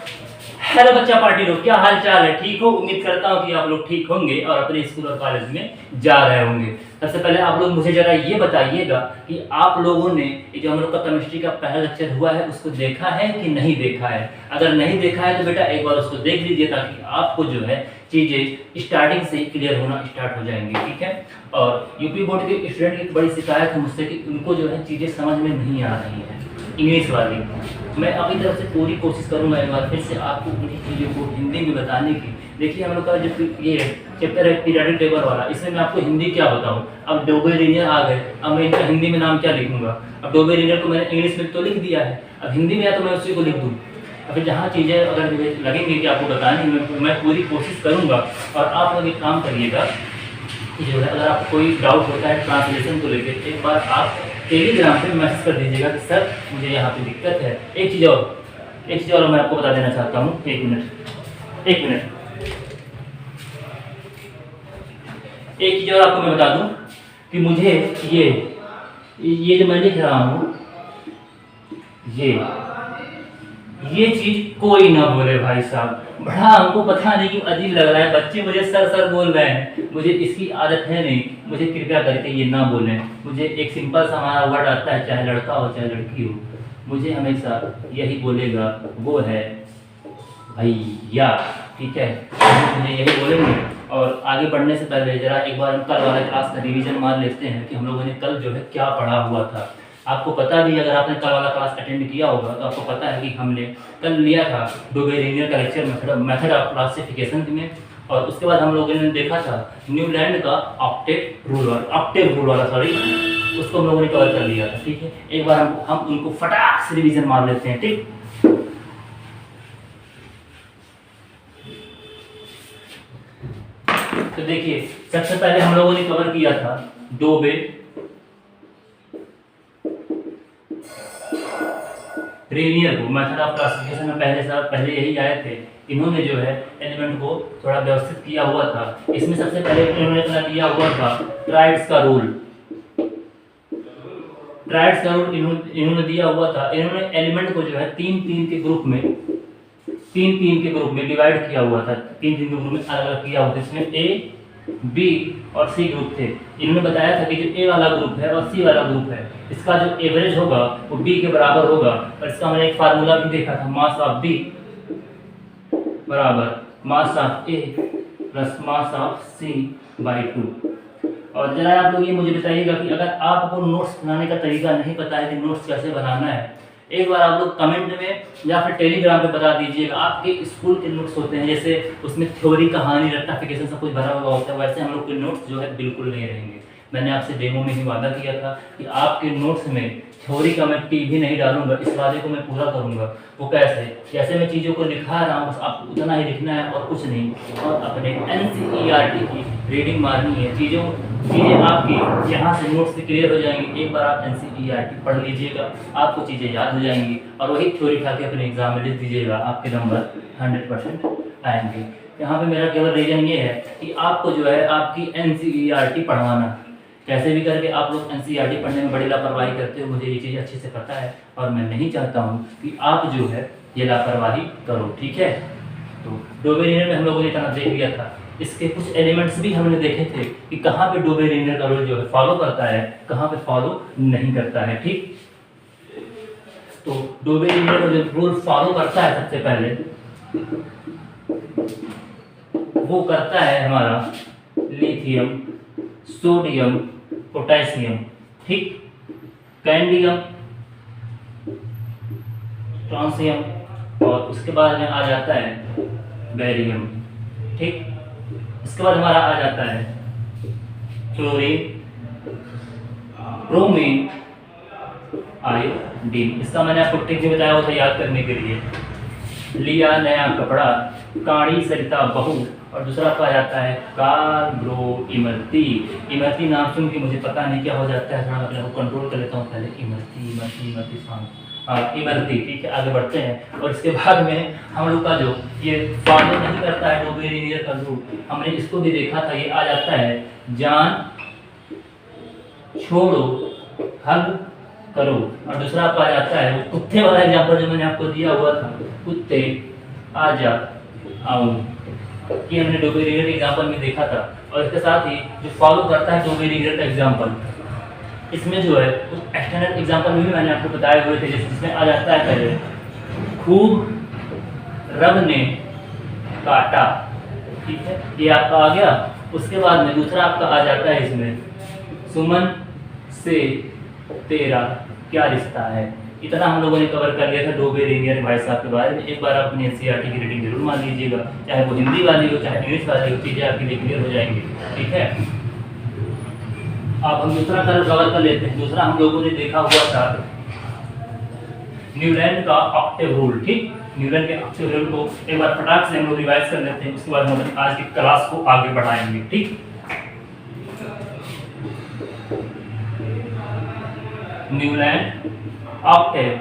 Hello बच्चा party लोग, क्या हाल चाल है? ठीक हो? उम्मीद करता हूँ कि आप लोग ठीक होंगे और अपने स्कूल और कॉलेज में जा रहे होंगे। सबसे पहले आप लोग मुझे जरा ये बताइएगा कि आप लोगों ने ये जो हम लोग का केमिस्ट्री का पहला लेक्चर हुआ है उसको देखा है कि नहीं देखा है। अगर नहीं देखा है तो बेटा एक बार उसको देख लीजिए, ताकि आपको जो है चीज़ें स्टार्टिंग से ही क्लियर होना स्टार्ट हो जाएंगी। ठीक है। और यूपी बोर्ड के स्टूडेंट की एक बड़ी शिकायत है मुझसे कि उनको जो है चीज़ें समझ में नहीं आ रही हैं इंग्लिश वाली। मैं अपनी तरफ से पूरी कोशिश करूंगा एक बार फिर से आपको उन्हीं चीज़ों को हिंदी में बताने की। देखिए हम लोग का जो ये चैप्टर है पीरियडिक टेबल वाला, इसमें मैं आपको हिंदी क्या बताऊं। अब डोबे लीनियर आ गए, अब मैं इनका हिंदी में नाम क्या लिखूंगा। अब डोबे लीनियर को मैंने इंग्लिश में तो लिख दिया है, अब हिंदी में या तो मैं उसी को लिख दूँ। अगर जहाँ चीज़ें अगर मुझे लगेंगी कि आपको बतानी मैं पूरी कोशिश करूँगा। और आप लोग एक काम करिएगा कि जो है अगर आपको कोई डाउट होता है ट्रांसलेशन को लेकर, एक बार आप टेलीग्राम पे मैसेज कर दीजिएगा कि सर मुझे यहाँ पे दिक्कत है। एक चीज़ और मैं आपको बता देना चाहता हूँ। एक मिनट एक चीज़ और आपको मैं बता दूँ कि मुझे ये जो मैं लिख रहा हूँ ये चीज़ कोई ना बोले भाई साहब। बड़ा हमको पता नहीं क्यों अजीब लग रहा है, बच्चे मुझे सर बोल रहे हैं, मुझे इसकी आदत है नहीं। मुझे कृपया करके ये ना बोलें। मुझे एक सिंपल सा हमारा वर्ड आता है, चाहे लड़का हो चाहे लड़की हो, मुझे हमेशा यही बोलेगा, वो है भैया। ठीक है, मुझे यही बोलेंगे। और आगे बढ़ने से पहले जरा एक बार हम कल वाला क्लास का रिवीजन मार लेते हैं कि हम लोगों ने कल जो है क्या पढ़ा हुआ था। आपको पता भी, अगर आपने कल वाला क्लास अटेंड किया होगा तो आपको पता है कि हमने कल लिया था डोबे लीनियर का लेक्चर मेथड ऑफ क्लासिफिकेशन में। और उसके बाद हम लोगों ने देखा था न्यूलैंड का ऑक्टेव रूल वाला उसको हम लोगों ने कवर कर लिया था। ठीक है, एक बार हम उनको फटाक से रिवीजन मार लेते हैं। ठीक, तो देखिए सबसे पहले हम लोगों ने कवर किया था डोबे लीनियर को। मेथड ऑफ क्लासिफिकेशन में पहले यही आए थे। इन्होंने जो है एलिमेंट को थोड़ा व्यवस्थित किया हुआ था। इसमें सबसे पहले इन्होंने अपना दिया हुआ था ट्राइड्स का रूल इन्होंने दिया हुआ था। इन्होंने एलिमेंट को जो है तीन के ग्रुप में डिवाइड किया हुआ था। तीन के ग्रुप में अलग अलग किया हुआ था। इसमें ए, बी और सी ग्रुप थे। इन्होंने बताया था कि जो ए वाला ग्रुप है और सी वाला ग्रुप है, इसका जो एवरेज होगा वो बी के बराबर होगा। और इसका मैंने एक फार्मूला भी देखा था, मास ऑफ बी बराबर mass of A plus mass of C by 2। और जरा आप लोग ये मुझे बताइएगा कि अगर आपको नोट्स बनाने का तरीका नहीं पता है कि नोट्स कैसे बनाना है, एक बार आप लोग कमेंट में या फिर टेलीग्राम पे बता दीजिएगा। आपके स्कूल के नोट्स होते हैं, जैसे उसमें थ्योरी, कहानी, रट्टाफिकेशन सब कुछ भरा हुआ होता है, वैसे हम लोग के नोट्स जो है बिल्कुल नहीं रहेंगे। मैंने आपसे डेमो में ही वादा किया था कि आपके नोट्स में थ्योरी का मैं पी भी नहीं डालूंगा। इस वादे को मैं पूरा करूंगा। वो कैसे? जैसे मैं चीज़ों को लिखा रहा हूँ बस आपको उतना ही लिखना है और कुछ नहीं। और अपने NCERT की रीडिंग मारनी है। चीज़ें आपकी यहाँ से नोट्स से क्लियर हो जाएंगी। एक बार आप NCERT पढ़ लीजिएगा, आपको चीज़ें याद हो जाएंगी और वही थ्योरी उठा के अपने एग्जाम में लिख दीजिएगा, आपके नंबर 100% आएंगे। यहाँ पे मेरा केवल रीजन ये है कि आपको जो है आपकी NCERT पढ़वाना है। कैसे भी करके आप लोग NCERT पढ़ने में बड़ी लापरवाही करते हो, मुझे ये चीज़ अच्छे से पता है और मैं नहीं चाहता हूँ कि आप जो है ये लापरवाही करो। ठीक है, तो डोबे लीनियर में हम लोगों ने इतना देख लिया था। इसके कुछ एलिमेंट्स भी हमने देखे थे कि कहाँ पे डोबे लीनियर का रूल जो है फॉलो करता है, कहाँ पे फॉलो नहीं करता है। ठीक, तो डोबे लीनियर का जो रूल फॉलो करता है सबसे पहले वो करता है हमारा लिथियम, सोडियम, पोटेशियम, ठीक, कैंडियम, ट्रांसियम और उसके बाद में आ जाता है बेरियम। ठीक, इसके बाद हमारा आ जाता है क्लोरीन, ब्रोमीन, आयोडीन। इसका मैंने आपको ट्रिक भी बताया हुआ था याद करने के लिए। लिया नया कपड़ा, काड़ी सरिता बहू और दूसरा आ जाता है कार्ब्रो इमरती। इमरती नाम सुन के मुझे पता नहीं क्या हो जाता है, थोड़ा अपने को कंट्रोल कर लेता हूँ पहले। इमरती। ठीक है, आगे बढ़ते हैं। और इसके बाद में हम लोग का जो ये फॉलो नहीं करता है डोबे लीनियर का रूल, हमने इसको भी देखा था। ये आ जाता है जान छोड़ो हग करो। और दूसरा आ जाता है कुत्ते वाला एग्जाम्पल जो मैंने आपको दिया हुआ था, कुत्ते आजा आऊं, ये हमने डू बी रिलेटेड एग्जाम्पल में देखा था। और इसके साथ ही जो फॉलो करता है डू बी रिलेटेड एग्जाम्पल, इसमें जो है उस एक्सटर्नल एग्जाम्पल में भी मैंने आपको बताए हुए थे, जिसमें आ जाता है पहले खूब रब ने काटा, ठीक है, ये आपका आ गया। उसके बाद में दूसरा आपका आ जाता है इसमें सुमन से तेरा क्या रिश्ता है। इतना हम लोगों ने कवर कर लिया था डू बी रिलेटेड भाई साहब के बारे में। एक बार आप अपनी एनसीईआरटी की रीडिंग जरूर मान लीजिएगा, चाहे वो हिंदी वाली हो चाहे इंग्लिश वाली हो, चीज़ें आपके लिए क्लियर हो जाएंगी, ठीक है। अब हम दूसरा कवर कर लेते हैं। दूसरा हम लोगों ने देखा हुआ था न्यूलैंड का ऑक्टेव रूल, ठीक। न्यूलैंड के ऑक्टेव रूल को एक बार फटाक से हम लोग रिवाइज कर लेते हैं, उसके बाद हम आज की क्लास को आगे बढ़ाएंगे, ठीक। न्यूलैंड ऑक्टेव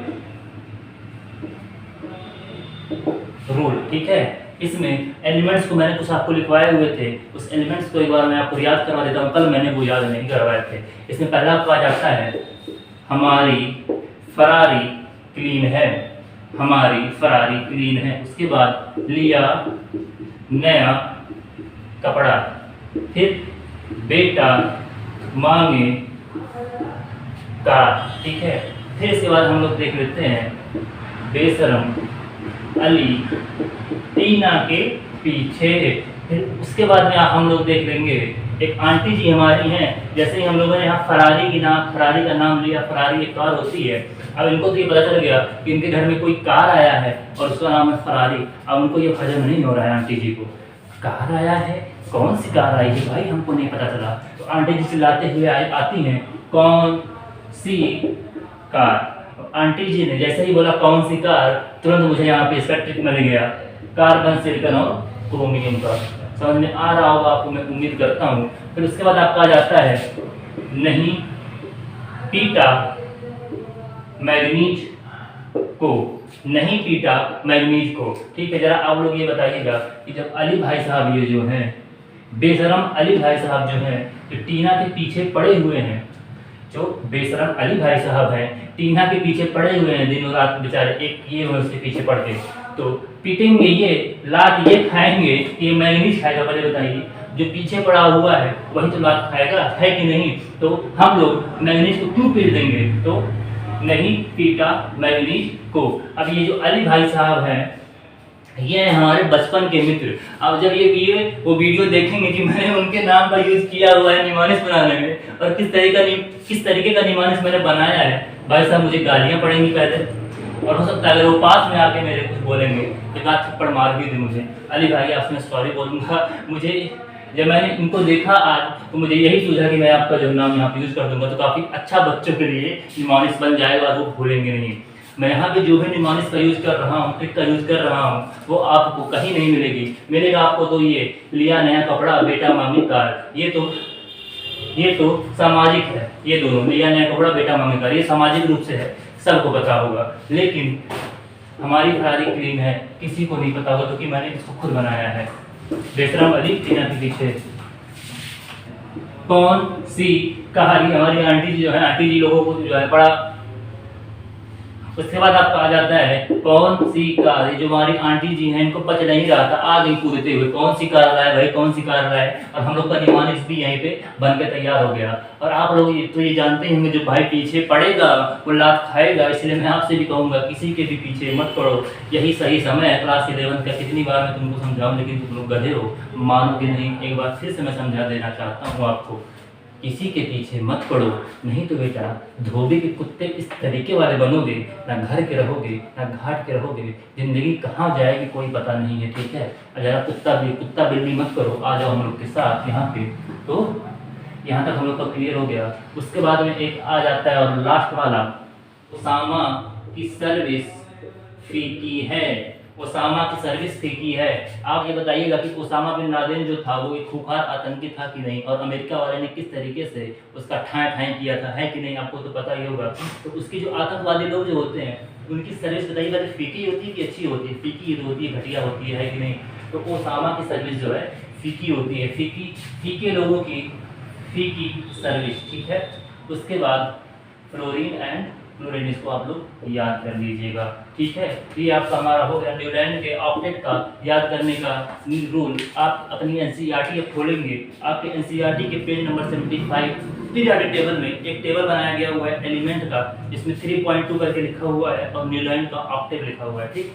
रूल, ठीक है। इसमें एलिमेंट्स को मैंने कुछ आपको लिखवाए हुए थे, उस एलिमेंट्स को एक बार मैं आपको याद करवा देता हूँ, कल मैंने वो याद नहीं करवाए थे। इसमें पहला आपको आ जाता है हमारी फरारी क्लीन है, हमारी फरारी क्लीन है। उसके बाद लिया नया कपड़ा, फिर बेटा मांगे कार, ठीक है। फिर इसके बाद हम लोग देख लेते हैं बेशरम अली टीना के पीछे। फिर उसके बाद में हम लोग देख लेंगे एक आंटी जी हमारी हैं, जैसे ही हम लोगों ने यहाँ फरारी का नाम लिया, फरारी एक कार होती है। अब इनको तो ये पता चल गया कि इनके घर में कोई कार आया है और उसका नाम है फरारी। अब उनको ये हजम नहीं हो रहा है आंटी जी को, कार आया है, कौन सी कार आई है भाई, हमको नहीं पता चला। तो आंटी जी चिल्लाते हुए आती हैं, कौन सी कार। आंटी जी ने जैसे ही बोला कौन सी कार, तुरंत मुझे यहाँ पे इसका ट्रिक मिल गया, कार्बन सिलिकॉन और क्रोमियम का। समझ में आ रहा होगा आपको, मैं उम्मीद करता हूँ। फिर उसके बाद आपका आ जाता है नहीं पीटा मैग्नीज को, नहीं पीटा मैग्नीज को, ठीक है। जरा आप लोग ये बताइएगा कि जब अली भाई साहब ये जो हैं बेशरम अली भाई साहब जो हैं, जो टीना के पीछे पड़े हुए हैं, जो बेशरम अली भाई साहब हैं टीना के पीछे पड़े हुए हैं दिनों रात बेचारे, एक ये हुए उसके पीछे पड़ के, तो पीटेंगे ये, लात ये खाएंगे, ये मैग्नीज खाएगा। पहले बताइए, जो पीछे पड़ा हुआ है वही तो लात खाएगा, है कि नहीं। तो हम लोग मैग्नीज को क्यों पीट देंगे, तो नहीं पीटा मैग्नीज को। अब ये जो अली भाई साहब हैं ये हैं हमारे बचपन के मित्र। अब जब ये वो वीडियो देखेंगे कि मैंने उनके नाम का यूज किया हुआ है निमानिस बनाने में, और किस तरीके का निमानिस मैंने बनाया है, भाई साहब मुझे गालियां पड़ेंगी पहले, और हो सकता है अगर वो पास में आके मेरे कुछ बोलेंगे, एक आध थप्पड़ मार भी दे मुझे। अली भाई आपसे मैं सॉरी बोलूँगा। मुझे जब मैंने इनको देखा आज, तो मुझे यही सूझा कि मैं आपका जो नाम यहाँ पे यूज़ कर दूंगा तो काफ़ी अच्छा बच्चों के लिए निमानिस बन जाएगा और वो भूलेंगे नहीं। मैं यहाँ पे जो भी निमानिस का यूज़ कर रहा हूँ, ट्रिक का यूज़ कर रहा हूँ, वो आपको कहीं नहीं मिलेगी। मिलेगा आपको तो ये लिया नया कपड़ा बेटा मांगी कार, ये तो सामाजिक है। ये दोनों लिया नया कपड़ा बेटा मांगी कार, ये सामाजिक रूप से है, सबको पता होगा। लेकिन हमारी फरारी क्लीन है, किसी को नहीं पता होगा, क्योंकि मैंने इसको खुद बनाया है। बेशरम अली टीना के पीछे कौन सी कहानी, हमारी आंटी जी जो है, आंटी जी लोगों को जो है बड़ा। उसके बाद आपका आ जाता है कौन सी कार, जो हमारी आंटी जी हैं इनको पच नहीं रहा था, आ गई कूदते हुए, कौन सी कार लाए भाई, कौन सी कार लाए। और हम लोग का निमानिस भी यहीं पे बन के तैयार हो गया। और आप लोग ये जानते होंगे जो भाई पीछे पड़ेगा वो लात खाएगा, इसलिए मैं आपसे भी कहूँगा किसी के भी पीछे मत पड़ो, यही सही समय है। क्लास 11 का कितनी बार मैं तुमको समझाऊँ, लेकिन तुम लोग गधे हो, मानोगे नहीं। एक बार फिर से मैं समझा देना चाहता हूँ आपको, किसी के पीछे मत पड़ो, नहीं तो बेटा धोबी के कुत्ते इस तरीके वाले बनोगे, ना घर के रहोगे ना घाट के रहोगे, जिंदगी कहाँ जाएगी कोई पता नहीं है, ठीक है। अगर कुत्ता बिल्ली मत करो, आ जाओ हम लोग के साथ यहाँ पे। तो यहाँ तक हम लोग का क्लियर हो गया। उसके बाद में एक आ जाता है और लास्ट वाला, उसामा की सर्विस फीकी है, उसामा की सर्विस फीकी है। आप ये बताइएगा कि उसामा बिन लादेन जो था वो एक खूंखार आतंकी था कि नहीं, और अमेरिका वाले ने किस तरीके से उसका ठाएं किया था, है कि नहीं, आपको तो पता ही होगा। तो उसकी जो आतंकवादी लोग जो होते हैं उनकी सर्विस बताइएगा, तो फीकी होती है कि अच्छी होती है, फीकी होती है, घटिया होती है कि नहीं। तो उसामा की सर्विस जो है फीकी होती है, फीके लोगों की फीकी सर्विस, ठीक है। उसके बाद फ्लोरीन एंड क्लोरीन, इसको आप लोग याद कर लीजिएगा। ठीक है, तो ये आपका हमारा हो गया न्यूलैंड के ऑक्टेट का याद करने का रूल। आप अपनी एनसीईआरटी अब खोलेंगे, आपके एनसीईआरटी के पेज नंबर 75 पीरियोडिक टेबल में एक टेबल बनाया गया हुआ है एलिमेंट का, जिसमें 3.2 करके लिखा हुआ है और न्यूलैंड का ऑक्टेट लिखा हुआ है। ठीक,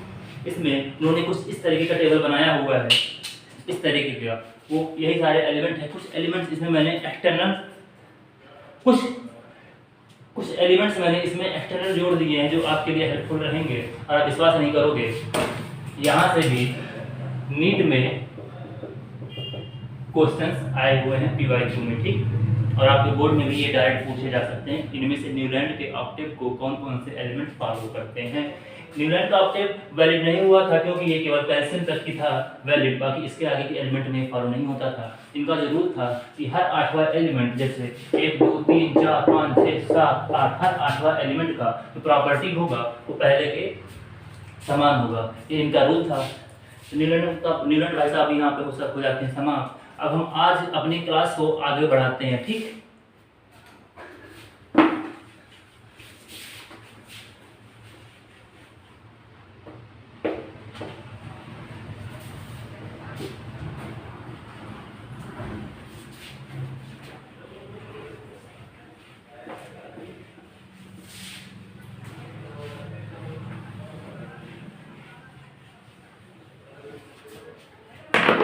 इसमें उन्होंने कुछ इस तरीके का टेबल बनाया हुआ है, इस तरीके का, वो यही सारे एलिमेंट हैं। कुछ एलिमेंट्स इसमें मैंने एक्सटर्नल कुछ एलिमेंट्स मैंने इसमें एक्सटर्नल जोड़ दिए हैं जो आपके लिए हेल्पफुल रहेंगे, और आप विश्वास नहीं करोगे, यहाँ से भी नीट में क्वेश्चंस आए हुए हैं PYQ में। ठीक, और आपके बोर्ड में भी ये डायरेक्ट पूछे जा सकते हैं, इनमें से न्यूलैंड के ऑक्टेव को कौन कौन से एलिमेंट फॉलो करते हैं। न्यूलैंड का ऑक्टेव वैलिड नहीं हुआ था क्योंकि ये केवल कैल्शियम तक की था वैलिड, बाकी इसके आगे के एलिमेंट में फॉलो नहीं होता था। इनका जो रूल था कि हर 8वां एलिमेंट, जैसे 1 2 3 4 5 6 7 8, हर 8वां एलिमेंट का जो प्रॉपर्टी होगा वो पहले के समान होगा, ये इनका रूल था। न्यूलैंड भाई साहब यहाँ पे हो जाते हैं समाप्त। अब हम आज अपनी क्लास को आगे बढ़ाते हैं। ठीक,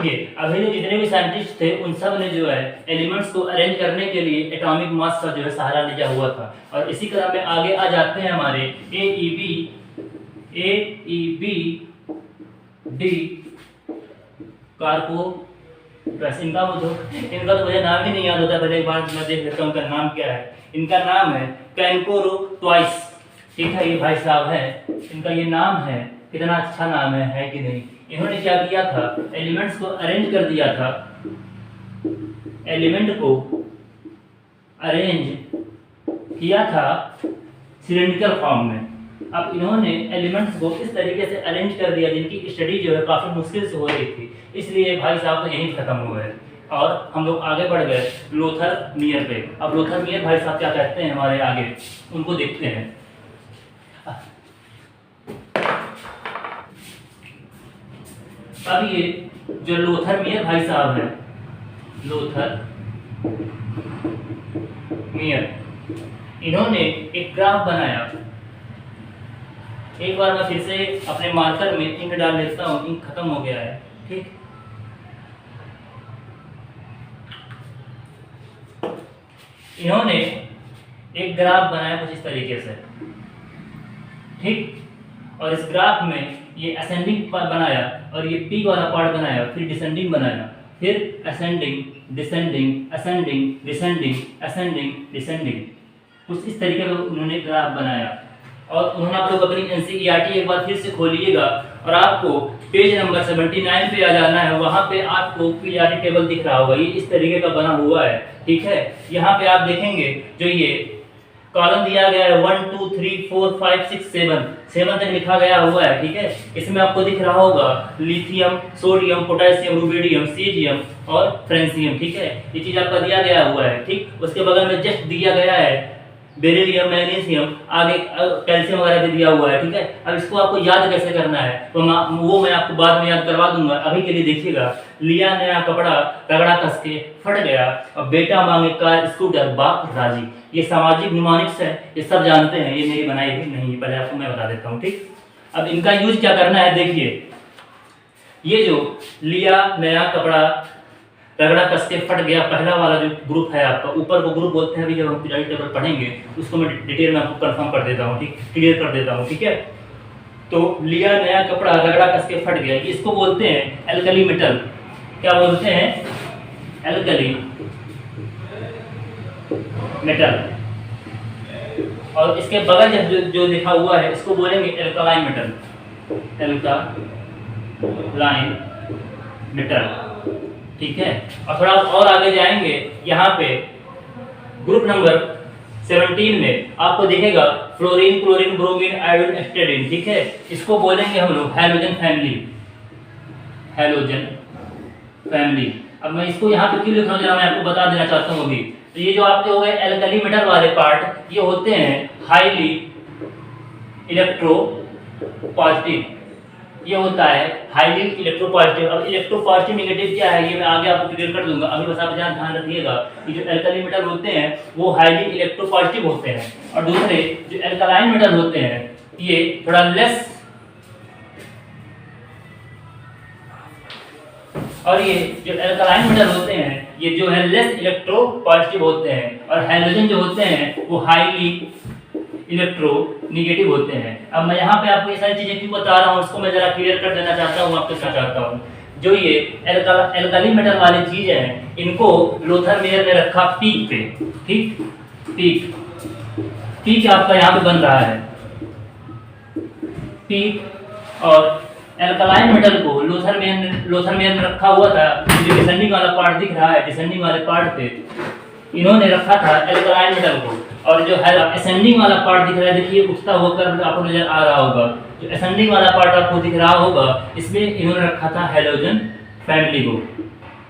ये अभी जो जितने भी साइंटिस्ट थे उन सब ने जो है एलिमेंट्स को अरेंज करने के लिए एटॉमिक मास का जो है सहारा लिया हुआ था। और इसी क्रम में आगे आ जाते हैं हमारे AEB D कार्बो, इनका तो मुझे नाम ही नहीं याद होता, पहले एक बार मैं देख लेता हूँ इनका नाम क्या है। इनका नाम है कैनकोरो ट्वाइस। ठीक है, ये भाई साहब है, इनका ये नाम है, कितना अच्छा नाम है कि नहीं। इन्होंने क्या किया था, एलिमेंट्स को अरेंज कर दिया था, एलिमेंट को अरेंज किया था सिलेंड्रिकल फॉर्म में। अब इन्होंने एलिमेंट्स को इस तरीके से अरेंज कर दिया जिनकी स्टडी जो है काफ़ी मुश्किल से हो रही थी, इसलिए भाई साहब तो यहीं खत्म हो गए और हम लोग आगे बढ़ गए लोथर-मियर पे। अब लोथर-मियर भाई साहब क्या कहते हैं हमारे आगे, उनको देखते हैं। अब ये जो लोथर-मियर भाई साहब हैं, लोथर-मियर, इन्होंने एक ग्राफ बनाया। एक बार मैं फिर से अपने मार्कर में इंक डाल लेता हूँ, इंक खत्म हो गया है। ठीक, इन्होंने एक ग्राफ बनाया कुछ इस तरीके से। ठीक, और इस ग्राफ में ये असेंडिंग बनाया और ये पीक वाला पार्ट बनाया, फिर डिसेंडिंग बनाया, फिर ascending descending ascending descending ascending descending, कुछ इस तरीके का उन्होंने ग्राफ बनाया। और उन्होंने आप लोग अपनी एनसीईआरटी एक बार फिर से खोलिएगा और आपको पेज नंबर 79 पे आ जाना है। वहाँ पे आपको पीरियोडिक टेबल दिख रहा होगा, ये इस तरीके का बना हुआ है। ठीक है, यहाँ पे आप देखेंगे जो ये कॉलम दिया गया है 1 2 3 4 5 6 7 तक लिखा गया हुआ है। ठीक है, इसमें आपको दिख रहा होगा lithium, sodium, potassium, rubidium, caesium और फ्रेंसियम। ठीक है, ये चीज आपका दिया गया हुआ है। ठीक, उसके बगल में जस्ट दिया गया है बेरिलियम, मैग्नीशियम, आगे कैल्शियम वगैरह भी दिया हुआ है। ठीक है, अब इसको आपको याद कैसे करना है तो वो मैं आपको बाद में याद करवा दूंगा। अभी के लिए देखिएगा, लिया नया कपड़ा, रगड़ा कस के फट गया, और बेटा मांगे कार, स्कूटर, बाप राजी। ये सामाजिक निमोनिक्स है, ये सब जानते हैं, ये मेरी बनाई हुई नहीं है, पहले आपको मैं बता देता हूँ। ठीक, अब इनका यूज क्या करना है, देखिए ये जो लिया नया कपड़ा, रगड़ा कस के फट गया, पहला वाला जो ग्रुप है आपका, ऊपर को ग्रुप बोलते हैं। अभी जब हम पीरियोडिक टेबल पढ़ेंगे उसको मैं डिटेल में आपको कंफर्म कर देता हूँ। ठीक, क्लियर कर देता हूँ। ठीक है, तो लिया नया कपड़ा, रगड़ा कस के फट गया, इसको बोलते हैं एल्कली मेटल। क्या बोलते हैं, एल्कली मेटल। और इसके बगल जो लिखा हुआ है इसको बोलेंगे एल्कलाइन मेटल, एल्कलाइन मेटल। ठीक है, और थोड़ा और आगे जाएंगे, यहाँ पे ग्रुप नंबर 17 में आपको दिखेगा फ्लोरीन, क्लोरीन, ब्रोमीन, आयोडीन, एस्टेडीन। ठीक है, इसको बोलेंगे हम लोग हैलोजन फैमिली, हैलोजन फैमिली। अब मैं इसको यहाँ पे क्यों लिख रहा हूँ जरा मैं आपको बता देना चाहता हूँ अभी। तो ये जो आपके हो गए एल्कली मेटल वाले पार्ट, ये होते हैं हाईली इलेक्ट्रो पॉजिटिव, ये होता है हाईली इलेक्ट्रो पॉजिटिव। अब इलेक्ट्रो पॉजिटिव नेगेटिव क्या है ये मैं आगे आपको क्लियर कर दूंगा, अभी बस आप ध्यान रखिएगा कि जो एल्कली मेटल होते हैं वो हाईली इलेक्ट्रो पॉजिटिव होते हैं, और दूसरे जो एल्कलाइन मेटल होते हैं ये थोड़ा लेस, और ये जो एल्कलाइन मेटल होते हैं ये जो है लेस इलेक्ट्रो पॉजिटिव होते हैं, और हैलोजन जो होते हैं वो हाईली इलेक्ट्रो नेगेटिव होते हैं। अब मैं यहाँ पे आपको ये सारी चीजें क्यों बता रहा हूँ उसको मैं जरा क्लियर कर देना चाहता हूँ, आपके साथ चाहता हूँ। जो ये एल्कली मेटल वाली चीज है इनको लोथर मेयर ने रखा पीक पे, ठीक, पीक आपका यहाँ पे बन रहा है पीक, और एल्कलाइन मेटल को लोथर मेयर ने रखा हुआ था, जो डिसेंडिंग वाला पार्ट दिख रहा है, डिसेंडिंग वाले पार्ट पे इन्होंने रखा था एल्कलाइन मेटल को, और जो है असेंडिंग वाला पार्ट दिख रहा है, देखिए उठता हुआ कर्व आपको नजर आ रहा होगा, जो असेंडिंग वाला पार्ट आपको दिख रहा होगा इसमें इन्होंने रखा था हैलोजन फैमिली को।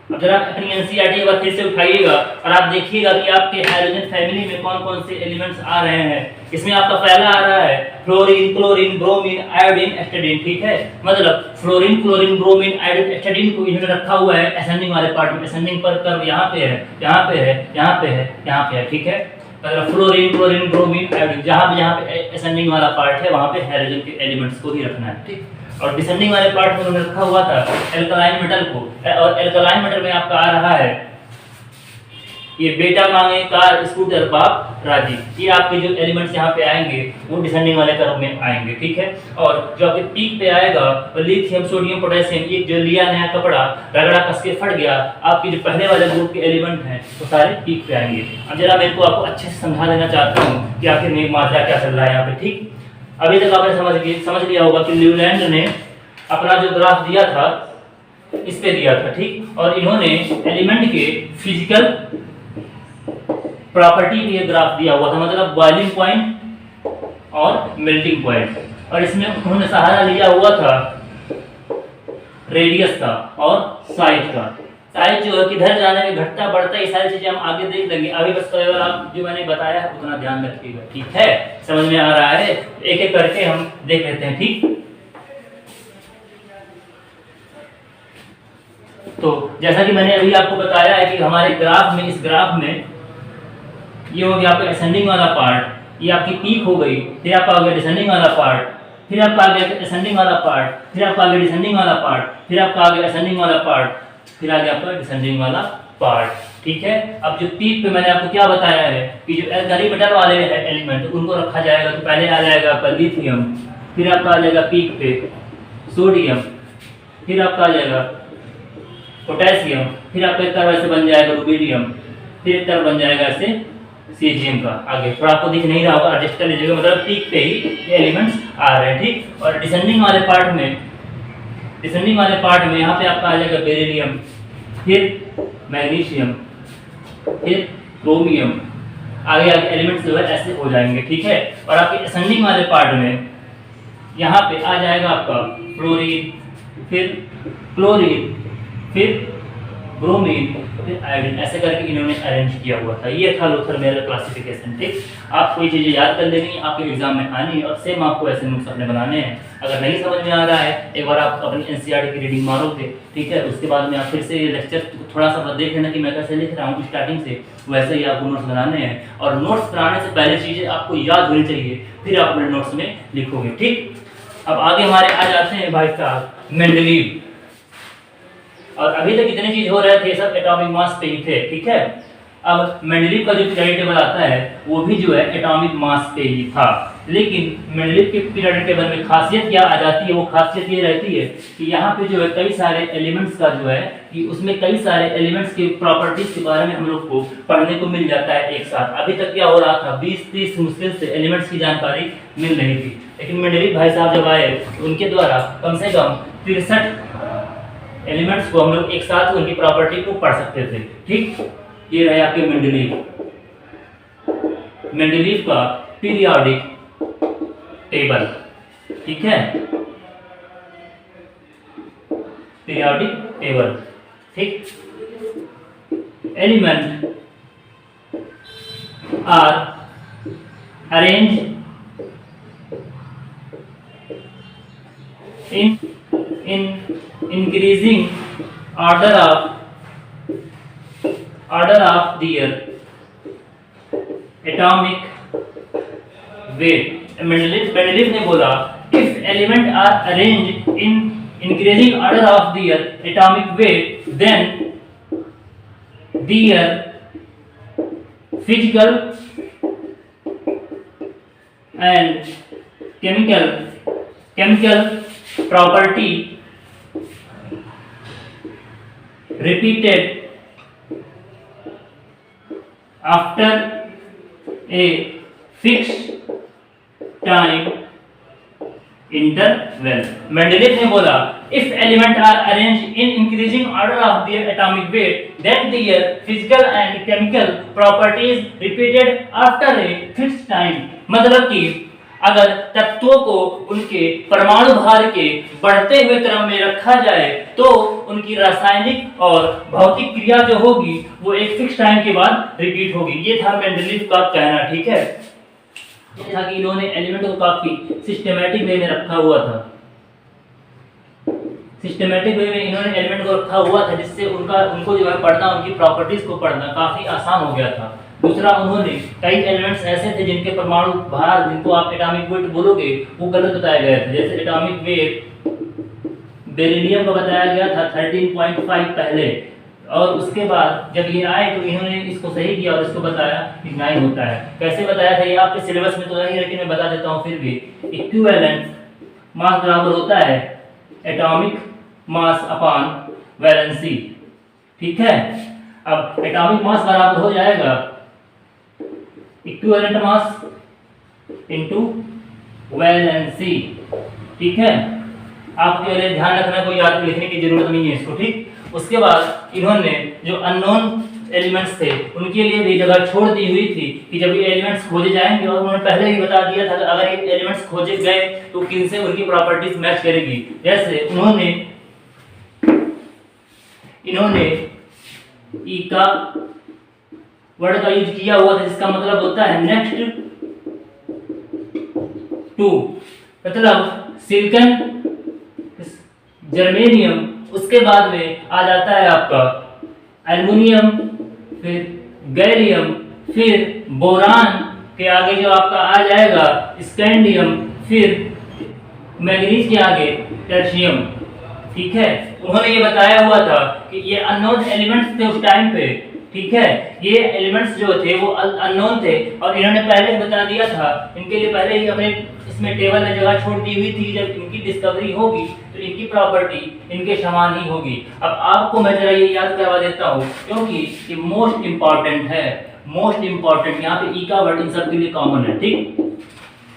अब जरा अपनी एनसीईआरटी एक बार फिर से उठाइएगा और आप देखिएगा कि आपके हाइड्रोजन फैमिली में कौन कौन से एलिमेंट्स आ रहे हैं। इसमें आपका पहला आ रहा है फ्लोरीन, क्लोरीन, ब्रोमीन, आयोडीन, एस्टेडीन, ठीक है। मतलब फ्लोरीन, क्लोरीन, ब्रोमीन, आयोडीन, एस्टेडीन को इन्होंने रखा हुआ है असेंडिंग वाले पार्ट में। असेंडिंग पर कर्व यहाँ पे है, यहाँ पे है, यहाँ पे है, यहाँ पे है, ठीक है। मतलब फ्लोरीन, क्लोरीन, ब्रोमीन, आयोडीन, जहाँ पे असेंडिंग वाला पार्ट है वहाँ पे हाइड्रोजन के एलिमेंट्स को ही रखना है, ठीक। और डिसेंडिंग वाले पार्ट में उन्होंने रखा हुआ था एल्कलाइन मेटल को, और एल्कलाइन मेटल में आपका आ रहा है ये बेटा मांगे कार स्कूटर बाप राजी, ये आपके जो एलिमेंट्स यहाँ पे आएंगे वो डिसेंडिंग वाले कर्व में आएंगे, ठीक है। और जो आपके पीक पे आएगा वो लिथियम, सोडियम, पोटेशियम, ये जो लिया नया कपड़ा रगड़ा कस के फट गया, आपके जो पहले वाले ग्रुप के एलिमेंट हैं वो सारे पीक पे आएंगे। अब जरा मैं इनको आपको अच्छे से समझा देना चाहता हूँ कि आखिर मेघ मात्रा क्या चल रहा है यहाँ पे, ठीक। अभी तक आपने समझ लिया होगा कि ल्यूलैंड ने अपना जो ग्राफ दिया था इस पे दिया था, ठीक। और इन्होंने एलिमेंट के फिजिकल प्रॉपर्टी पे ये ग्राफ दिया हुआ था, मतलब बॉइलिंग पॉइंट और मेल्टिंग पॉइंट, और इसमें उन्होंने सहारा लिया हुआ था रेडियस का और साइज का। साइज जो है किधर जाने में घटता बढ़ता, ये सारी चीजें हम आगे देख लेंगे। अभी बस केवल आप जो मैंने बताया है उतना ध्यान रखिएगा, ठीक है। समझ में आ रहा है, एक एक करके हम देख लेते हैं, ठीक। तो जैसा कि मैंने अभी आपको बताया है कि हमारे ग्राफ में, इस ग्राफ में ये हो गया आपका असेंडिंग वाला पार्ट, ये आपकी पीक हो गई, फिर आपका आ गया डिसेंडिंग वाला पार्ट, फिर आपका आ गया असेंडिंग वाला पार्ट, फिर आपका आ गया डिसेंडिंग वाला पार्ट, फिर आपका आ गया असेंडिंग वाला पार्ट, फिर आ गया आपका डिसेंडिंग वाला पार्ट, ठीक है। अब जो पीक पे मैंने आपको क्या बताया है कि जो एल्कली मेटल वाले एलिमेंट उनको रखा जाएगा, तो पहले आ जाएगा आपका लिथियम, फिर आपका आ जाएगा पीक पे सोडियम, फिर आपका आ जाएगा पोटेशियम, फिर आपका एक तरह से बन जाएगा रुबिडियम, फिर एक तरह बन जाएगा ऐसे सीजियम का। आगे थोड़ा आपको दिख नहीं रहा होगा, एडजस्ट कर लीजिएगा, मतलब पीक पे ही ये एलिमेंट्स आ रहे हैं, ठीक। और डिसेंडिंग वाले पार्ट में यहाँ पे आपका आ जाएगा बेरिलियम, फिर मैग्नीशियम, फिर क्रोमियम, आगे एलिमेंट्स जो है ऐसे हो जाएंगे, ठीक है। और आपके असेंडिंग वाले पार्ट में यहाँ पे आ जाएगा आपका फ्लोरीन, फिर क्लोरीन, फिर ब्रोमीन, फिर आयोडीन, ऐसे करके इन्होंने अरेंज किया हुआ था। ये था लोथर मेयर क्लासिफिकेशन, ठीक। आपको ये चीज़ें याद कर लेनी है, आपके एग्जाम में आनी है, और सेम आपको ऐसे नोट्स अपने बनाने हैं। अगर नहीं समझ में आ रहा है एक बार आप अपनी एनसीईआरटी की रीडिंग मारोगे, ठीक है, उसके बाद में आप फिर से ये लेक्चर थोड़ा सा देख लेना कि मैं कैसे लिख रहा हूँ स्टार्टिंग से, वैसे ही आपको नोट्स बनाने हैं। और नोट्स बनाने से पहले चीज़ें आपको याद होनी चाहिए, फिर आप अपने नोट्स में लिखोगे, ठीक। अब आगे हमारे आ जाते हैं भाई साहब मेंडलीव, और अभी तक जितने चीज हो रहे थे सब एटॉमिक मास पे ही थे, ठीक है। अब मेंडलीव का जो पीरियोडिक टेबल आता है वो भी जो है एटॉमिक मास पे ही था, लेकिन मेंडलीव के पीरियोडिक टेबल में खासियत क्या आ जाती है, वो खासियत ये रहती है कि यहाँ पे जो है कई सारे एलिमेंट्स का जो है कि उसमें कई सारे एलिमेंट्स के प्रॉपर्टीज के बारे में हम लोग को पढ़ने को मिल जाता है एक साथ। अभी तक क्या हो रहा था, 20-30 मुश्किल से एलिमेंट्स की जानकारी मिल रही थी, लेकिन मेंडलीव भाई साहब जब आए उनके द्वारा कम से कम 63 एलिमेंट्स को हम लोग एक साथ उनकी प्रॉपर्टी को पढ़ सकते थे, ठीक। ये रहे आपके मेंडलीव का पीरियोडिक टेबल, ठीक है, पीरियोडिक टेबल, ठीक। Element are arrange in increasing order of their atomic weight। Mendeleev ने बोला if element are arranged in increasing order of their atomic weight then their physical and chemical property repeated after a fixed time interval। Mendeleev ने बोला if element are arranged in increasing order of their atomic weight then their physical and chemical properties repeated after a fixed time। मतलब कि अगर तत्वों को उनके परमाणु भार के बढ़ते हुए क्रम में रखा जाए तो उनकी रासायनिक और भौतिक क्रिया जो होगी वो एक फिक्स टाइम के बाद रिपीट होगी। ये था मेंडलीफ का कहना, ठीक है। ये था कि इन्होंने एलिमेंट को काफी सिस्टमैटिक वे में रखा हुआ था, सिस्टमैटिक वे में इन्होंने एलिमेंट को रखा हुआ था जिससे उनको जो है पढ़ना, उनकी प्रॉपर्टीज को पढ़ना काफी आसान हो गया था। दूसरा, उन्होंने कई एलिमेंट्स ऐसे थे जिनके परमाणु भार, जिनको आप एटॉमिक वेट बोलोगे, वो गलत बताया गया था। जैसे एटॉमिक वेट बेरिलियम का बताया गया था 13.5 पहले, और उसके बाद जब ये आए तो इन्होंने इसको सही किया और इसको बताया कि 9 होता है। कैसे बताया था ये आपके सिलेबस में तो नहीं है, लेकिन मैं बता देता हूँ फिर भी। इक्विवेलेंट मास बराबर होता है एटॉमिक मास अपॉन वैलेंसी, ठीक है। अब एटॉमिक मास बराबर हो जाएगा इक्विवेलेंट मास इनटू वैलेंसी, ठीक है। आपके लिए ध्यान रखना, कोई याद लिखने की जरूरत नहीं है इसको, ठीक। उसके बाद इन्होंने जो अननोन एलिमेंट्स थे उनके लिए भी जगह छोड़ दी हुई थी कि जब ये एलिमेंट्स खोजे जाएंगे, और उन्होंने पहले ही बता दिया था कि अगर ये एलिमेंट्स खोजे गए तो किनसे उनकी प्रॉपर्टीज मैच करेगी। जैसे इन्होंने ई का वर्ड का यूज किया हुआ था जिसका मतलब होता है नेक्स्ट टू, मतलब सिलिकॉन, जर्मेनियम, उसके बाद में आ जाता है आपका एल्युमिनियम, फिर गैलियम, फिर बोरान के आगे जो आपका आ जाएगा स्कैंडियम, फिर मैग्नीज के आगे टर्शियम, ठीक है। उन्होंने ये बताया हुआ था कि ये अननोन एलिमेंट्स थे उस टाइम पे, ठीक है। ये एलिमेंट्स जो थे वो अननोन थे और इन्होंने पहले ही बता दिया था, इनके लिए पहले ही अपने इसमें टेबल में जगह छोड़ दी हुई थी, जब इनकी डिस्कवरी होगी तो इनकी प्रॉपर्टी इनके समान ही होगी। अब आपको मैं जरा ये याद करवा देता हूँ क्योंकि ये मोस्ट इंपॉर्टेंट है, मोस्ट इंपॉर्टेंट। यहाँ पे ई का वर्ड इन सब के लिए कॉमन है, ठीक।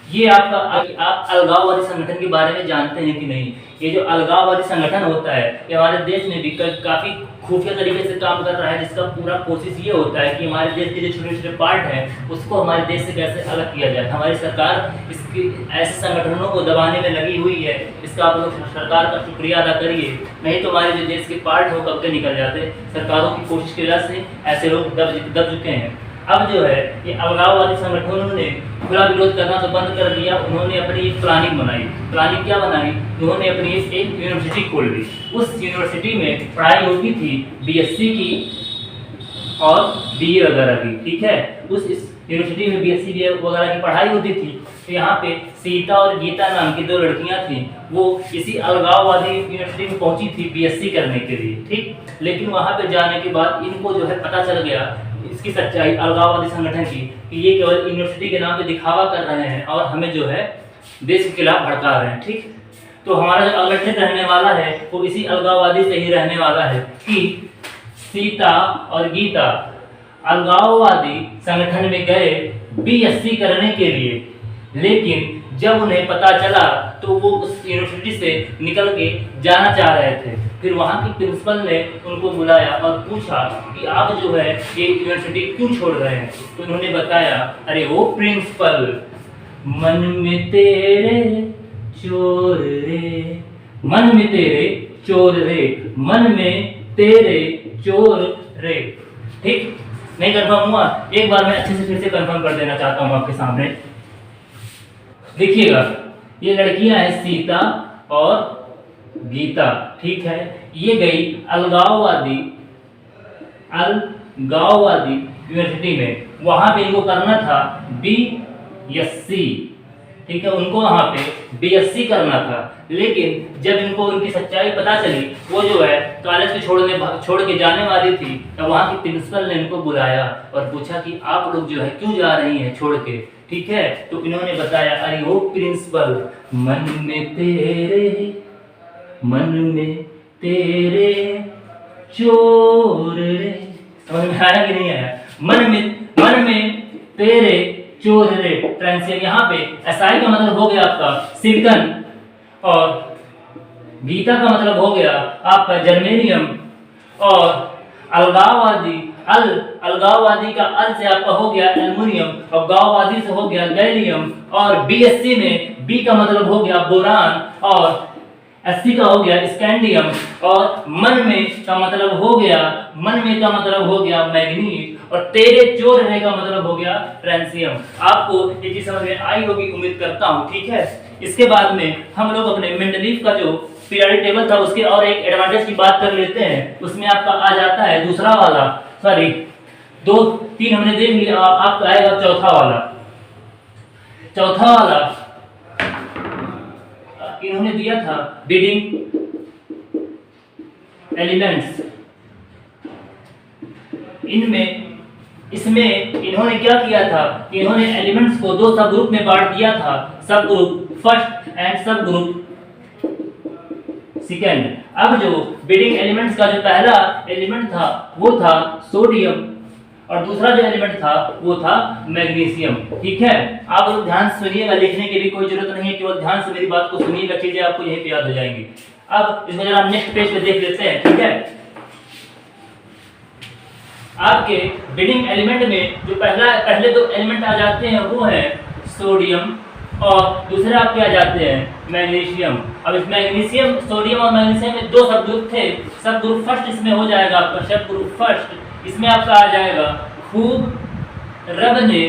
ये आपका, आप अलगाववादी संगठन के बारे में जानते हैं कि नहीं? ये जो अलगाववादी संगठन होता है ये हमारे देश में भी काफी खुफिया तरीके से काम कर रहा है, जिसका पूरा कोशिश ये होता है कि हमारे देश के जो छोटे छोटे पार्ट हैं उसको हमारे देश से कैसे अलग किया जाए। हमारी सरकार इसकी ऐसे संगठनों को दबाने में लगी हुई है, इसका आप लोग सरकार का शुक्रिया अदा करिए, नहीं तो हमारे जो देश के पार्ट है वो कब के निकल जाते। सरकारों की कोशिश की वजह से ऐसे लोग दब चुके हैं। अब जो है ये अलगाववादी संगठनों ने खुला विरोध करना तो बंद कर दिया। उन्होंने अपनी एक प्लानिंग बनाई। प्लानिंग क्या बनाई? उन्होंने अपनी एक यूनिवर्सिटी खोल ली। उस यूनिवर्सिटी में पढ़ाई होती थी बीएससी की और बीए वगैरह की, ठीक है। उस यूनिवर्सिटी में बीएससी बीए वगैरह की पढ़ाई होती थी। तो यहाँ पे सीता और गीता नाम की 2 लड़कियाँ थीं, वो इसी अलगाववादी यूनिवर्सिटी में पहुँची थी बीएससी करने के लिए, ठीक। लेकिन वहाँ पे जाने के बाद इनको जो है पता चल गया इसकी सच्चाई अलगाववादी संगठन की कि ये केवल यूनिवर्सिटी के नाम पे दिखावा कर रहे हैं और हमें जो है देश के खिलाफ भड़का रहे हैं, ठीक। तो हमारा जो अलगठित रहने वाला है वो इसी अलगाववादी से ही रहने वाला है कि सीता और गीता अलगाववादी संगठन में गए बीएससी करने के लिए, लेकिन जब उन्हें पता चला तो वो उस यूनिवर्सिटी से निकल के जाना चाह रहे थे। फिर वहाँ की प्रिंसिपल ने उनको बुलाया और पूछा कि आप जो है ये यूनिवर्सिटी क्यों छोड़ रहे हैं? तो उन्होंने बताया, अरे वो प्रिंसिपल, मन में तेरे चोर रे, मन में तेरे चोर रे, मन में तेरे चोर रे, ठीक। नहीं कंफर्म हुआ? एक बार मैं अच्छे से फिर से कंफर्म कर देना चाहता हूँ आपके सामने। देखिएगा ये लड़कियां हैं सीता और गीता, ठीक है। ये गई अलगाववादी यूनिवर्सिटी में, वहां पे इनको करना था बीएससी, ठीक है, उनको वहां पे बीएससी करना था। लेकिन जब इनको उनकी सच्चाई पता चली, वो जो है कॉलेज के छोड़ के जाने वाली थी, तब वहां की प्रिंसिपल ने इनको बुलाया और पूछा कि आप लोग जो है क्यों जा रही हैं छोड़ के, ठीक है। तो इन्होंने बताया, अरे वो प्रिंसिपल, मन में तेरे चोर रे, समझ में आया कि नहीं आया? मन में तेरे चोर रे। ट्रांसलेशन यहाँ पे एसआई का मतलब हो गया आपका सिलिकॉन, और गीता का मतलब हो गया आपका जर्मेनियम, और अलगाववादी का अल से आपका हो गया एल्युमिनियम, और गाववादी से हो गया गैलियम, और बीएससी में बी का मतलब हो गया बोरान, और एससी का हो गया स्कैंडियम, और मन में का मतलब हो गया मैग्नीज, और तेरे चोर रहने का मतलब हो गया ट्रांसियम। आपको ये चीज समझ में आई होगी, उम्मीद करता हूँ, ठीक है। इसके बाद में हम लोग अपने मेंडलीव का जो पीरियोडिक टेबल था उसके और एक एडवांटेज की बात कर लेते हैं। उसमें आपका आ जाता है दूसरा वाला, सॉरी 2 3 हमने देख लिया, आपका आएगा चौथा वाला इन्होंने दिया था बिल्डिंग एलिमेंट्स। इसमें इन्होंने क्या किया था कि इन्होंने एलिमेंट्स को 2 सब ग्रुप में बांट दिया था, सब ग्रुप फर्स्ट एंड सब ग्रुप सेकेंड। अब जो बिल्डिंग एलिमेंट्स का जो पहला एलिमेंट था वो था सोडियम, और दूसरा जो एलिमेंट था वो था मैग्नीशियम, ठीक है। आप लोग ध्यान से सुनिएगा, लिखने की भी कोई जरूरत नहीं है, केवल ध्यान से मेरी बात को सुनिएगा, चीजें आपको यहीं पे याद हो जाएंगी। अब इसमें जरा नेक्स्ट पेज पे देख लेते हैं, ठीक है। आपके बिल्डिंग एलिमेंट में जो पहले 2 एलिमेंट आ जाते हैं वो है सोडियम, और दूसरे आपके आ जाते हैं मैग्नीशियम। अब इस मैग्नीशियम, सोडियम और मैग्नीशियम में 2 सब ग्रुप थे, सब ग्रुप फर्स्ट इसमें हो जाएगा आपका, सब ग्रुप फर्स्ट इसमें आपका आ जाएगा खूब रब ने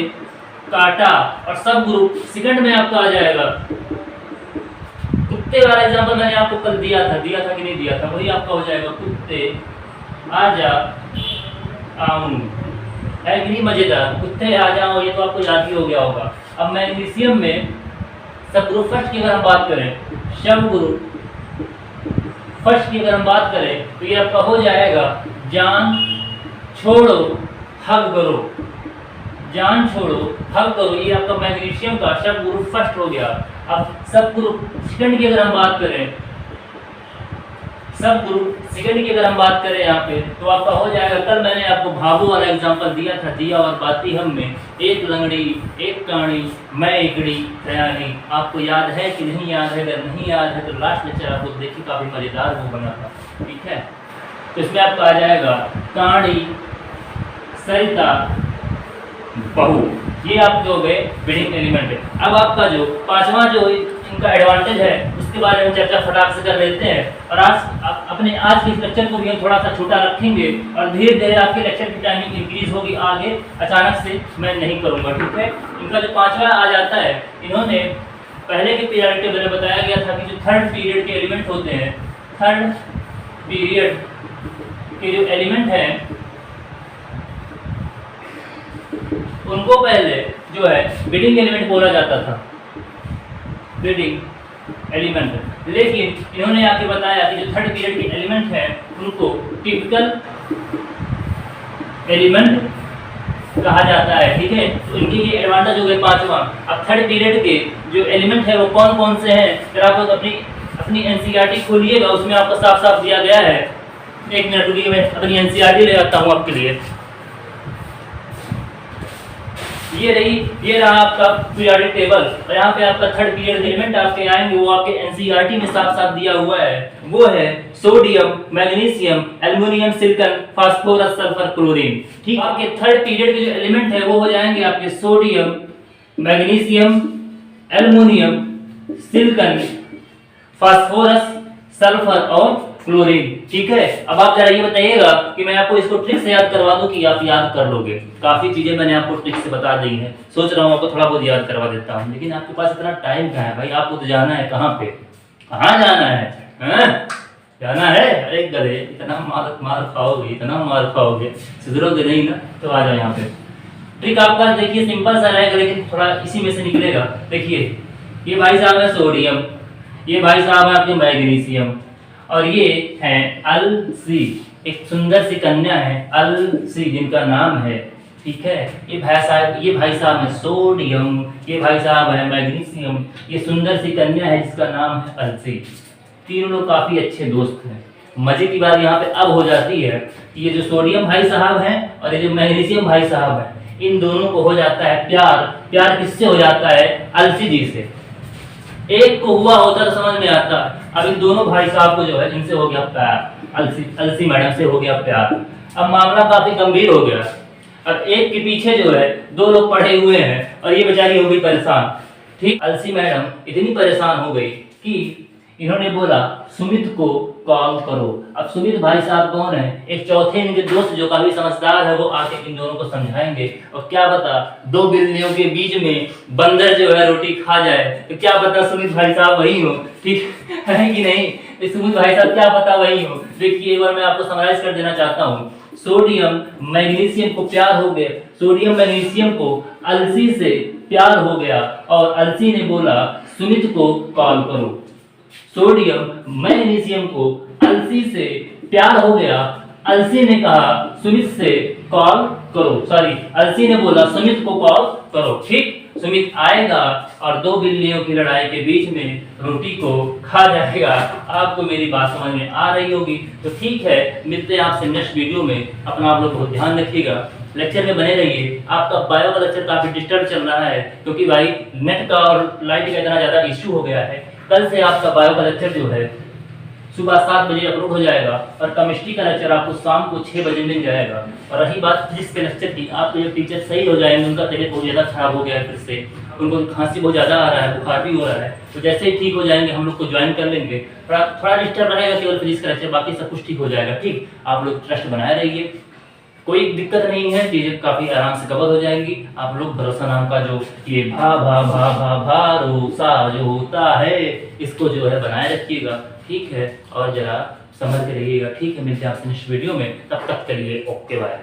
काटा, और सब ग्रुप सेकंड में आपका आ जाएगा कुत्ते वाला एग्जांपल मैंने आपको कल दिया था कि नहीं दिया था, वही आपका हो जाएगा कुत्ते आजा आऊं, है कि नहीं मजेदार, कुत्ते आ जाओ, ये तो आपको याद ही हो गया होगा। अब मैग्नीशियम में सब ग्रुप फर्स्ट की अगर हम बात करें, सब ग्रुप फर्स्ट की अगर हम बात करें तो ये आपका हो जाएगा जान छोड़ो हग करो, जान छोड़ो हग करो, ये आपका मैग्नीशियम का सब ग्रुप फर्स्ट हो गया। अब सब ग्रुप सेकंड की अगर हम बात करें, सब ग्रुप सेकंड की अगर हम बात करें यहाँ पे, तो आपका हो जाएगा, कल मैंने आपको भाभू वाला एग्जांपल दिया था, दिया और बाती हम में, एक लंगड़ी एक काणी मैं एकड़ी दयानी। आपको याद है कि नहीं याद है? अगर नहीं याद है तो लास्ट लेक्चर आपको देखिए, काफी मजेदार वो बना था, ठीक है। तो इसमें आपका आ जाएगा काणी सरिता बहू, ये आपके हो गए बिल्डिंग एलिमेंट। अब आपका जो 5वां जो इनका एडवांटेज है उसके बारे में चर्चा फटाक से कर लेते हैं, और आज के इस लेक्चर को भी हम थोड़ा सा छोटा रखेंगे, और धीरे धीरे आपके लेक्चर की टाइमिंग इंक्रीज होगी, आगे अचानक से मैं नहीं करूंगा, ठीक है। इनका जो 5वां आ जाता है, इन्होंने पहले के पीरियड टेबल में बताया गया था कि जो थर्ड पीरियड के एलिमेंट होते हैं, थर्ड पीरियड के जो एलिमेंट हैं उनको पहले जो है बिल्डिंग एलिमेंट बोला जाता था, बिल्डिंग एलिमेंट। लेकिन इन्होंने आके बताया कि जो थर्ड पीरियड के एलिमेंट हैं उनको टिपिकल एलिमेंट कहा जाता है, ठीक है। तो इनके ये एडवांटेज हो गए 5वां। अब थर्ड पीरियड के जो एलिमेंट है वो कौन कौन से हैं, फिर आप लोग अपनी एनसीईआरटी खोलिएगा, उसमें आपको साफ साफ दिया गया है। 1 मिनट रुकिए, मैं अपनी एनसीईआरटी ले आता हूँ आपके लिए। ये रहा आपका पीरियोडिक टेबल, और यहाँ पे आपका थर्ड पीरियड एलिमेंट आपके आएंगे, वो आपके एनसीईआरटी में साफ साफ दिया हुआ है। वो है sodium, magnesium, aluminium, silicon, phosphorus, sulphur, chlorine, ठीक। आपके थर्ड पीरियड के जो एलिमेंट है वो हो जाएंगे आपके sodium, magnesium, aluminium, silicon, phosphorus, sulphur और क्लोरीन, ठीक है। अब आप जरा ये बताइएगा कि मैं आपको इसको ट्रिक से याद करवा दूं कि आप याद कर लोगे। काफी चीजें मैंने आपको ट्रिक से बता दी हैं, सोच रहा हूँ आपको थोड़ा बहुत याद करवा देता हूँ, लेकिन आपके पास इतना टाइम कहाँ है भाई? आपको तो जाना है कहाँ पे, कहाँ जाना है? हैं? जाना है? अरे गधे, इतना मार मार खाओगे, इतना मार खाओगे, सुधरोगे नहीं ना, तो आ जाओ यहाँ पे। ट्रिक आपका देखिए सिंपल सा रहेगा, लेकिन थोड़ा इसी में से निकलेगा। देखिए ये भाई साहब है सोडियम, ये भाई साहब है आपके मैग्नीशियम, और ये है अलसी, एक सुंदर सी कन्या है अलसी जिनका नाम है, ठीक है। ये भाई साहब है सोडियम, ये भाई साहब है मैग्नीशियम, ये सुंदर सी कन्या है जिसका नाम है अलसी। तीनों लोग काफी अच्छे दोस्त हैं। मजे की बात यहाँ पे अब हो जाती है कि ये जो सोडियम भाई साहब हैं और ये जो मैग्नीशियम भाई साहब हैं, इन दोनों को हो जाता है प्यार। प्यार किससे हो जाता है? अलसी जी से। एक को हुआ होता तो समझ में आता, अब इन दोनों भाई साहब को जो है इनसे हो गया प्यार, अलसी मैडम से हो गया प्यार। अब मामला काफी गंभीर हो गया। अब एक के पीछे जो है दो लोग पड़े हुए हैं और ये बेचारी हो गई परेशान। ठीक, अलसी मैडम इतनी परेशान हो गई कि इन्होंने बोला सुमित को कॉल करो। अब सुमित भाई साहब कौन है? एक चौथे इनके दोस्त जो काफी समझदार है, वो आके इन दोनों को समझाएंगे। और क्या पता दो बिल्लियों के बीच में बंदर जो है रोटी खा जाए, तो क्या पता सुमित भाई साहब वही हो। ठीक है कि नहीं? सुमित भाई साहब क्या पता वही हो। देखिए एक बार मैं आपको समराइज कर देना चाहता हूँ। सोडियम मैग्नीशियम को प्यार हो गया, सोडियम मैग्नीशियम को अलसी से प्यार हो गया और अलसी ने बोला सुमित को कॉल करो। सोडियम मैग्नीशियम को अलसी से प्यार हो गया, अलसी ने कहा सुमित से कॉल करो, सॉरी अलसी ने बोला सुमित को कॉल करो। ठीक, सुमित आएगा और दो बिल्लियों की लड़ाई के बीच में रोटी को खा जाएगा। आपको मेरी बात समझ में आ रही होगी। तो ठीक है, मिलते हैं आपसे नेक्स्ट वीडियो में। अपना आप लोग बहुत ध्यान रखिएगा, लेक्चर में बने रहिए। आपका बायो का लेक्चर काफी डिस्टर्ब चल रहा है क्योंकि भाई नेट का और लाइट का इतना ज्यादा इश्यू हो गया है। कल से आपका बायो का लेक्चर जो है सुबह 7 बजे अपलोड हो जाएगा और केमिस्ट्री का लेक्चर आपको शाम को 6 बजे मिल जाएगा। और रही बात फिजिक्स के लेक्चर की, आपके जो टीचर सही हो जाएंगे, उनका तबीयत बहुत ज़्यादा खराब हो गया है, फिर से उनको खांसी बहुत ज़्यादा आ रहा है, बुखार भी हो रहा है, तो जैसे ही ठीक हो जाएंगे हम लोग को ज्वाइन कर लेंगे। थोड़ा डिस्टर्ब रहेगा केवल फिजिक्स का लेक्चर, बाकी सब कुछ ठीक हो जाएगा। ठीक, आप लोग ट्रस्ट बनाए रहिए, कोई दिक्कत नहीं है, चीजें काफी आराम से कवर हो जाएंगी। आप लोग भरोसा नाम का जो ये भरोसा जो होता है, इसको जो है बनाए रखिएगा। ठीक है, और जरा समझ के रहिएगा। ठीक है, मिलते हैं आपसे नेक्स्ट वीडियो में, तब तक के लिए ओके बाय।